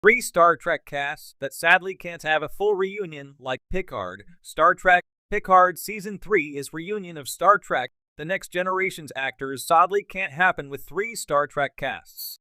Three Star Trek casts that sadly can't have a full reunion like Picard. Star Trek Picard Season 3 is reunion of Star Trek The Next Generation's actors sadly can't happen with three Star Trek casts.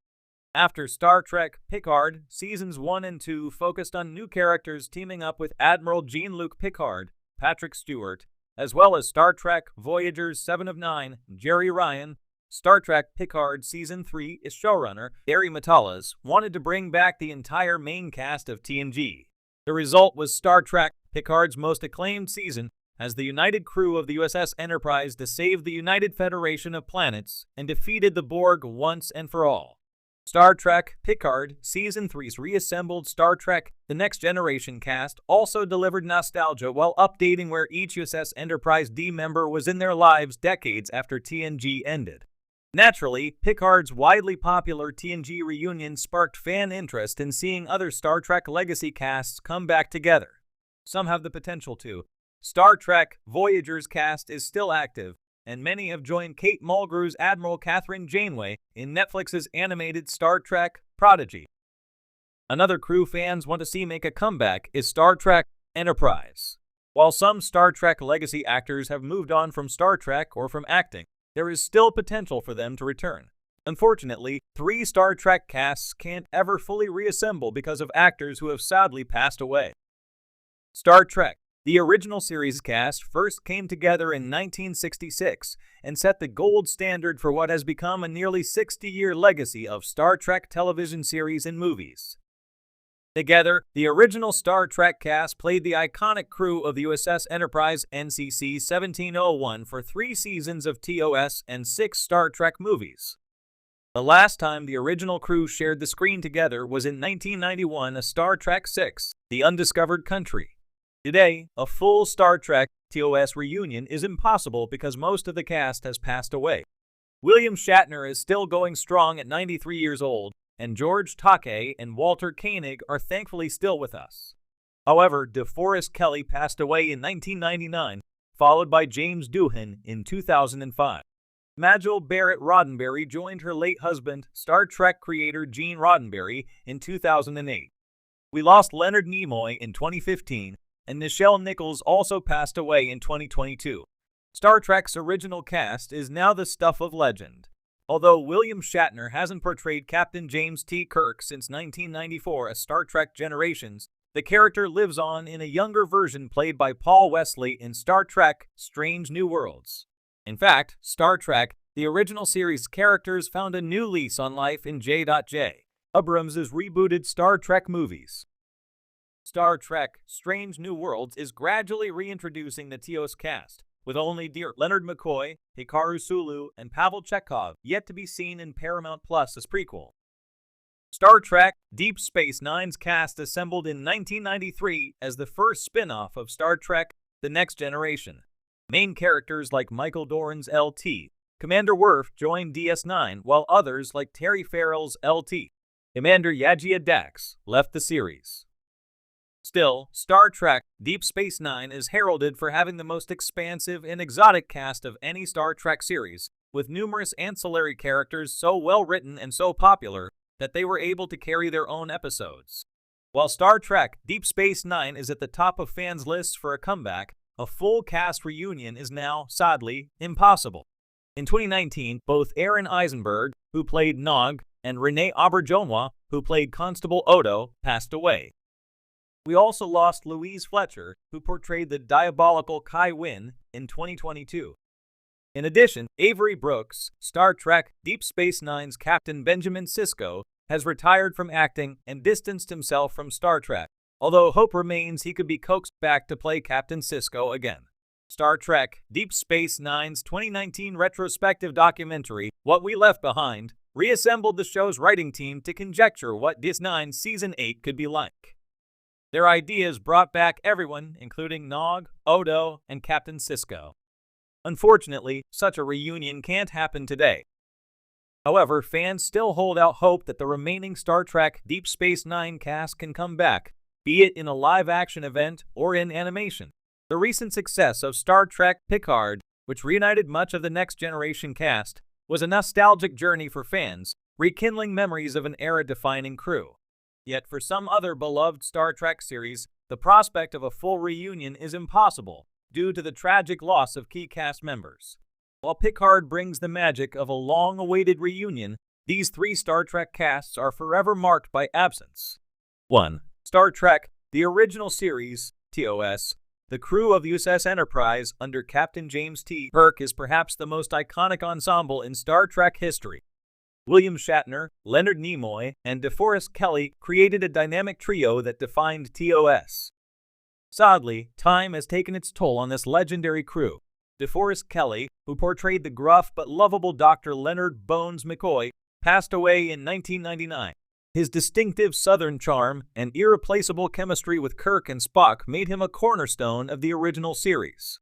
After Star Trek Picard, Seasons 1 and 2 focused on new characters teaming up with Admiral Jean-Luc Picard, Patrick Stewart, as well as Star Trek Voyager's 7 of 9, Jerry Ryan. Star Trek Picard Season 3 is showrunner Gary Matalas wanted to bring back the entire main cast of TNG. The result was Star Trek Picard's most acclaimed season as the united crew of the USS Enterprise to save the United Federation of Planets and defeated the Borg once and for all. Star Trek Picard Season 3's reassembled Star Trek The Next Generation cast also delivered nostalgia while updating where each USS Enterprise D member was in their lives decades after TNG ended. Naturally, Picard's widely popular TNG reunion sparked fan interest in seeing other Star Trek legacy casts come back together. Some have the potential to. Star Trek Voyager's cast is still active, and many have joined Kate Mulgrew's Admiral Catherine Janeway in Netflix's animated Star Trek Prodigy. Another crew fans want to see make a comeback is Star Trek Enterprise. While some Star Trek legacy actors have moved on from Star Trek or from acting, there is still potential for them to return. Unfortunately, three Star Trek casts can't ever fully reassemble because of actors who have sadly passed away. Star Trek The original series cast first came together in 1966 and set the gold standard for what has become a nearly 60-year legacy of Star Trek television series and movies. Together, the original Star Trek cast played the iconic crew of the USS Enterprise NCC 1701 for 3 seasons of TOS and 6 Star Trek movies. The last time the original crew shared the screen together was in 1991 as Star Trek VI, The Undiscovered Country. Today, a full Star Trek TOS reunion is impossible because most of the cast has passed away. William Shatner is still going strong at 93 years old, and George Takei and Walter Koenig are thankfully still with us. However, DeForest Kelley passed away in 1999, followed by James Doohan in 2005. Majel Barrett Roddenberry joined her late husband, Star Trek creator Gene Roddenberry, in 2008. We lost Leonard Nimoy in 2015, and Nichelle Nichols also passed away in 2022. Star Trek's original cast is now the stuff of legend. Although William Shatner hasn't portrayed Captain James T. Kirk since 1994 as Star Trek Generations, the character lives on in a younger version played by Paul Wesley in Star Trek Strange New Worlds. In fact, Star Trek, the original series characters found a new lease on life in J.J. Abrams' rebooted Star Trek movies. Star Trek Strange New Worlds is gradually reintroducing the TOS cast, with only dear Leonard McCoy, Hikaru Sulu, and Pavel Chekhov yet to be seen in Paramount Plus as prequel. Star Trek Deep Space Nine's cast assembled in 1993 as the first spin-off of Star Trek The Next Generation. Main characters like Michael Dorn's LT, Commander Worf joined DS9, while others like Terry Farrell's LT, Commander Yajia Dax, left the series. Still, Star Trek Deep Space Nine is heralded for having the most expansive and exotic cast of any Star Trek series, with numerous ancillary characters so well written and so popular that they were able to carry their own episodes. While Star Trek Deep Space Nine is at the top of fans' lists for a comeback, a full cast reunion is now, sadly, impossible. In 2019, both Aaron Eisenberg, who played Nog, and Renee Auberjonois, who played Constable Odo, passed away. We also lost Louise Fletcher, who portrayed the diabolical Kai Wynn, in 2022. In addition, Avery Brooks, Star Trek Deep Space Nine's Captain Benjamin Sisko, has retired from acting and distanced himself from Star Trek, although hope remains he could be coaxed back to play Captain Sisko again. Star Trek Deep Space Nine's 2019 retrospective documentary, What We Left Behind, reassembled the show's writing team to conjecture what DS9 Season 8 could be like. Their ideas brought back everyone, including Nog, Odo, and Captain Sisko. Unfortunately, such a reunion can't happen today. However, fans still hold out hope that the remaining Star Trek Deep Space Nine cast can come back, be it in a live-action event or in animation. The recent success of Star Trek Picard, which reunited much of the Next Generation cast, was a nostalgic journey for fans, rekindling memories of an era-defining crew. Yet for some other beloved Star Trek series, the prospect of a full reunion is impossible due to the tragic loss of key cast members. While Picard brings the magic of a long-awaited reunion, these three Star Trek casts are forever marked by absence. 1. Star Trek, the original series, TOS. The crew of USS Enterprise under Captain James T. Kirk is perhaps the most iconic ensemble in Star Trek history. William Shatner, Leonard Nimoy, and DeForest Kelley created a dynamic trio that defined TOS. Sadly, time has taken its toll on this legendary crew. DeForest Kelley, who portrayed the gruff but lovable Dr. Leonard Bones McCoy, passed away in 1999. His distinctive Southern charm and irreplaceable chemistry with Kirk and Spock made him a cornerstone of the original series.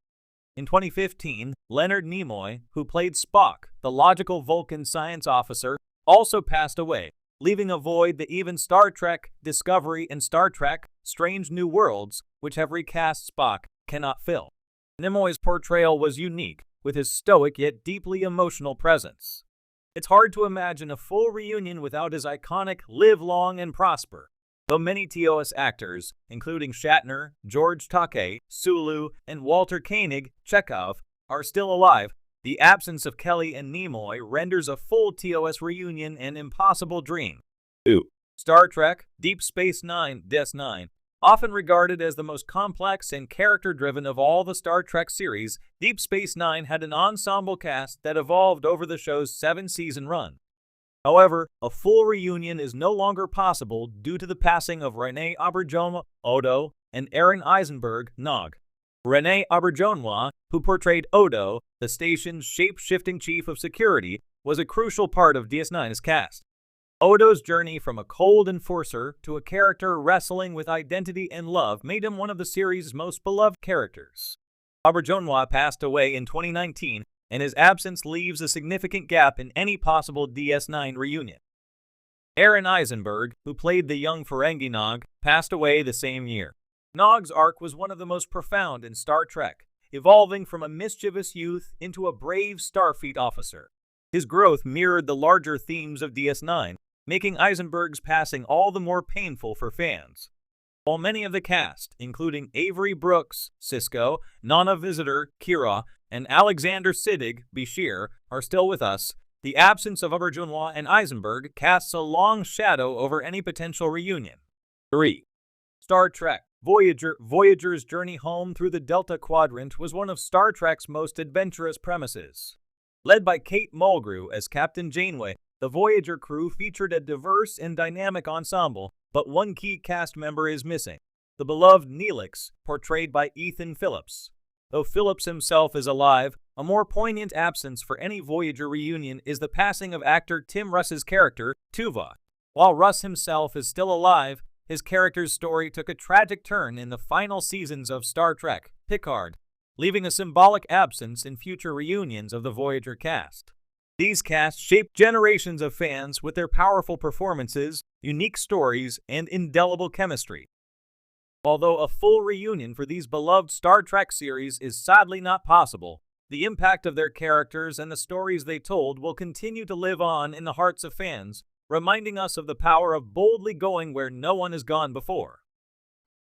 In 2015, Leonard Nimoy, who played Spock, the logical Vulcan science officer, also passed away, leaving a void that even Star Trek Discovery and Star Trek Strange New Worlds, which have recast Spock, cannot fill. Nimoy's portrayal was unique, with his stoic yet deeply emotional presence. It's hard to imagine a full reunion without his iconic "Live Long and Prosper." Though many TOS actors, including Shatner, George Takei, Sulu, and Walter Koenig, Chekhov, are still alive, the absence of Kelley and Nimoy renders a full TOS reunion an impossible dream. 2. Star Trek, Deep Space Nine, DS9. Often regarded as the most complex and character-driven of all the Star Trek series, Deep Space Nine had an ensemble cast that evolved over the show's 7-season run. However, a full reunion is no longer possible due to the passing of Rene Auberjonois, Odo, and Aaron Eisenberg, Nog. Rene Auberjonois, who portrayed Odo, the station's shape-shifting chief of security, was a crucial part of DS9's cast. Odo's journey from a cold enforcer to a character wrestling with identity and love made him one of the series' most beloved characters. Auberjonois passed away in 2019, and his absence leaves a significant gap in any possible DS9 reunion. Aaron Eisenberg, who played the young Ferengi Nog, passed away the same year. Nog's arc was one of the most profound in Star Trek, evolving from a mischievous youth into a brave Starfleet officer. His growth mirrored the larger themes of DS9, making Eisenberg's passing all the more painful for fans. While many of the cast, including Avery Brooks, Sisko, Nana Visitor, Kira, and Alexander Siddig, Bashir, are still with us, the absence of Auberjonois and Eisenberg casts a long shadow over any potential reunion. 3. Star Trek, Voyager. Voyager's journey home through the Delta Quadrant was one of Star Trek's most adventurous premises. Led by Kate Mulgrew as Captain Janeway, the Voyager crew featured a diverse and dynamic ensemble, but one key cast member is missing: the beloved Neelix, portrayed by Ethan Phillips. Though Phillips himself is alive, a more poignant absence for any Voyager reunion is the passing of actor Tim Russ's character, Tuvok. While Russ himself is still alive, his character's story took a tragic turn in the final seasons of Star Trek, Picard, leaving a symbolic absence in future reunions of the Voyager cast. These casts shaped generations of fans with their powerful performances, unique stories, and indelible chemistry. Although a full reunion for these beloved Star Trek series is sadly not possible, the impact of their characters and the stories they told will continue to live on in the hearts of fans, reminding us of the power of boldly going where no one has gone before.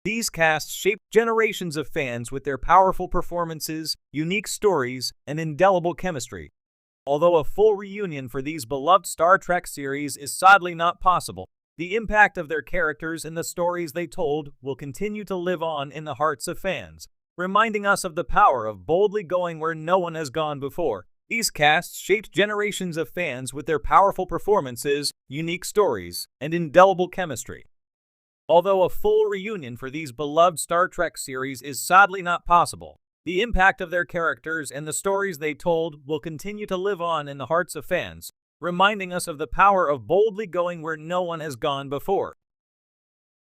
These casts shaped generations of fans with their powerful performances, unique stories, and indelible chemistry. Although a full reunion for these beloved Star Trek series is sadly not possible, the impact of their characters and the stories they told will continue to live on in the hearts of fans, reminding us of the power of boldly going where no one has gone before. These casts shaped generations of fans with their powerful performances, unique stories, and indelible chemistry. Although a full reunion for these beloved Star Trek series is sadly not possible, the impact of their characters and the stories they told will continue to live on in the hearts of fans, reminding us of the power of boldly going where no one has gone before.